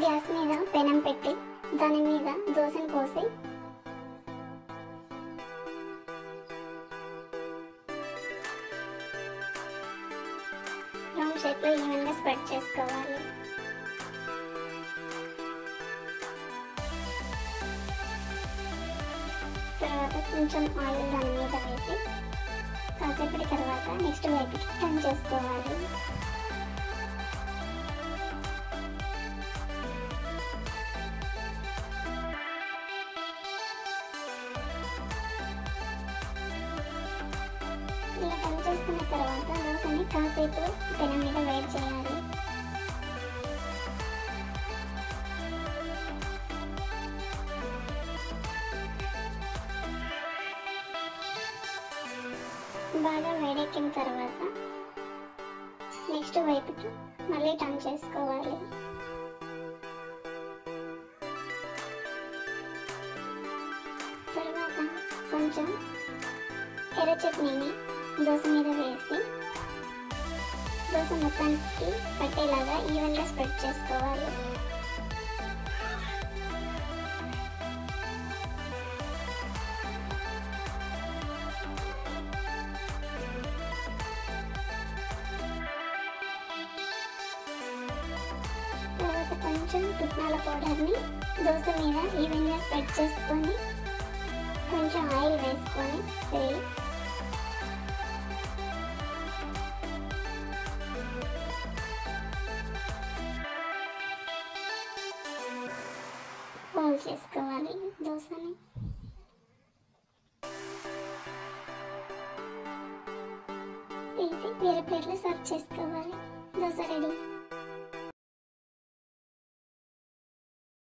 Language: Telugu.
గ్యాస్ మీద పెనం పెట్టి దాని మీద దోసను పోసి రౌండ్ షేప్లో ఈవెన్గా స్ప్రెడ్ చేసుకోవాలి. తర్వాత కొంచెం ఆయిల్ దాని మీద వేసి కాసేపటి తర్వాత నెక్స్ట్ వైపుకి టర్న్ చేసుకోవాలి. ఇలా టర్న్ చేసుకున్న తర్వాత దోసని కాసేపు పెనం మీద వేడి చేయాలి. బాగా వేడెక్కిన తర్వాత నెక్స్ట్ వైపుకి మళ్ళీ టర్న్ చేసుకోవాలి. తర్వాత కొంచెం ఎర్ర చట్నీని దోస మీద వేసి దోస మొత్తానికి పట్టేలాగా ఈవెన్గా స్ప్రెడ్ చేసుకోవాలి. తర్వాత కొంచెం పుట్నాల పౌడర్ని దోస మీద ఈవెన్గా స్ప్రెడ్ చేసుకొని కొంచెం ఆయిల్ వేసుకొని ఫోల్డ్ చేసుకోవాలి దోసని. తీసి వేరే ప్లేట్లో సర్వ్ చేసుకోవాలి.